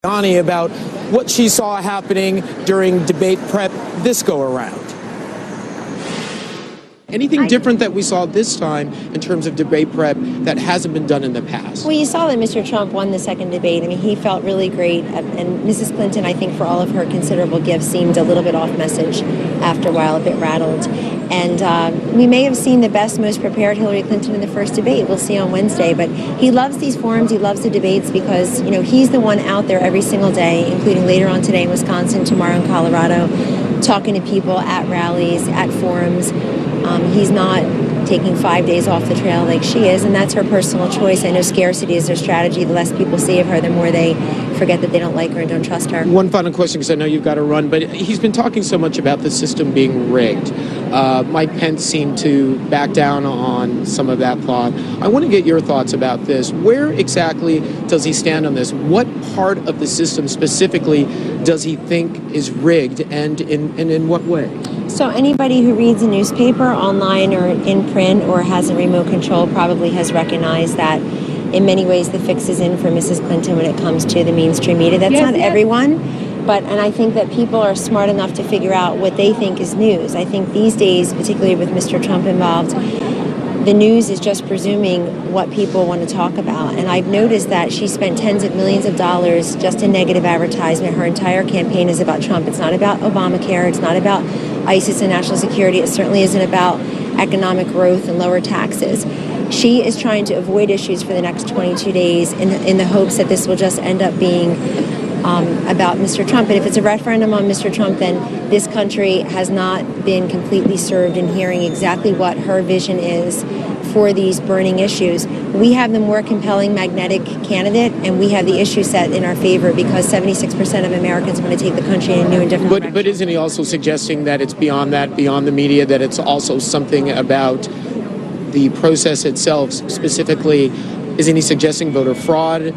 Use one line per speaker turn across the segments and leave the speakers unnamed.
About what she saw happening during debate prep this go around. Anything different that we saw this time in terms of debate prep that hasn't been done in the past?
Well, you saw that Mr. Trump won the second debate. I mean, he felt really great. And Mrs. Clinton, I think for all of her considerable gifts, seemed a little bit off message after a while, a bit rattled. And we may have seen the best, most prepared Hillary Clinton in the first debate. We'll see on Wednesday. But he loves these forums. He loves the debates because, you know, he's the one out there every single day, including later on today in Wisconsin, tomorrow in Colorado, talking to people at rallies, at forums. He's not taking 5 days off the trail like she is, and that's her personal choice. I know scarcity is her strategy. The less people see of her, the more they forget that they don't like her and don't trust her.
One final question, because I know you've got to run, but he's been talking so much about the system being rigged. Mike Pence seemed to back down on some of that thought. I want to get your thoughts about this. Where exactly does he stand on this? What part of the system specifically does he think is rigged, and in what way?
So anybody who reads a newspaper online or in print or has a remote control probably has recognized that in many ways the fix is in for Mrs. Clinton when it comes to the mainstream media. That's not everyone, and I think that people are smart enough to figure out what they think is news. I think these days, particularly with Mr. Trump involved, the news is just presuming what people want to talk about. And I've noticed that she spent tens of millions of dollars just in negative advertisement. Her entire campaign is about Trump. It's not about Obamacare. It's not about ISIS and national security. It certainly isn't about economic growth and lower taxes. She is trying to avoid issues for the next 22 days in the hopes that this will just end up being about Mr. Trump. And if it's a referendum on Mr. Trump, then this country has not been completely served in hearing exactly what her vision is for these burning issues. We have the more compelling magnetic candidate, and we have the issue set in our favor because 76% of Americans want to take the country in a new and different direction.
But isn't he also suggesting that it's beyond that, beyond the media, that it's also something about the process itself? Specifically, isn't he suggesting voter fraud?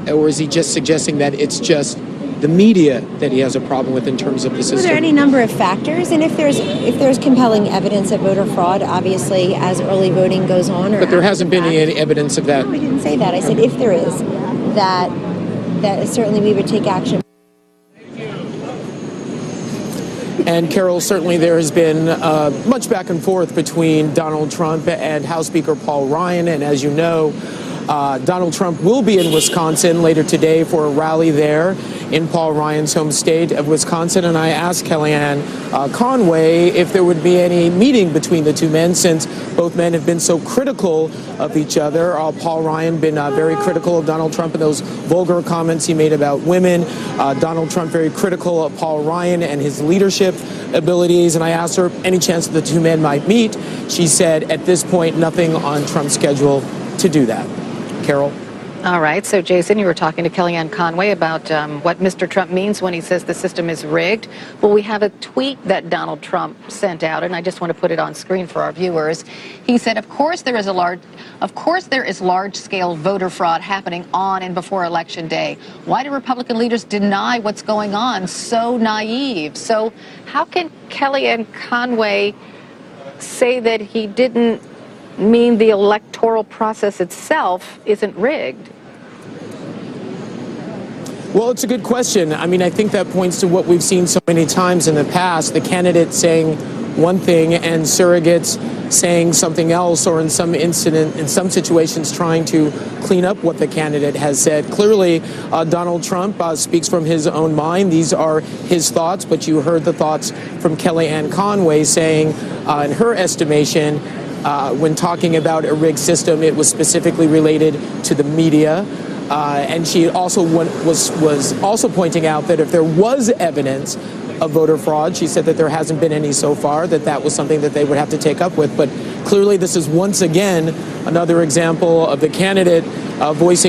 Or is he just suggesting that it's just the media that he has a problem with in terms of the system?
There are any number of factors, and if there's compelling evidence of voter fraud, obviously, as early voting goes on.
But there hasn't been any evidence of that.
No, I didn't say that. I said if there is, that certainly we would take action.
And Carol, certainly there has been much back and forth between Donald Trump and House Speaker Paul Ryan, and as you know, Donald Trump will be in Wisconsin later today for a rally there in Paul Ryan's home state of Wisconsin. And I asked Kellyanne Conway if there would be any meeting between the two men, since both men have been so critical of each other. Paul Ryan been very critical of Donald Trump and those vulgar comments he made about women. Donald Trump very critical of Paul Ryan and his leadership abilities. And I asked her any chance that the two men might meet. She said at this point, nothing on Trump's schedule to do that. Carol?
All right. So, Jason, you were talking to Kellyanne Conway about what Mr. Trump means when he says the system is rigged. Well, we have a tweet that Donald Trump sent out, and I just want to put it on screen for our viewers. He said, of course there is large-scale voter fraud happening on and before Election Day. Why do Republican leaders deny what's going on? So naive. So how can Kellyanne Conway say that he didn't mean the electoral process itself isn't rigged?
Well, it's a good question. I mean, I think that points to what we've seen so many times in the past, the candidate saying one thing and surrogates saying something else, or in some situations trying to clean up what the candidate has said. Clearly, Donald Trump speaks from his own mind. These are his thoughts, but you heard the thoughts from Kellyanne Conway saying, in her estimation, when talking about a rigged system, it was specifically related to the media. And she also was also pointing out that if there was evidence of voter fraud, she said that there hasn't been any so far, that was something that they would have to take up with. But clearly this is once again another example of the candidate voicing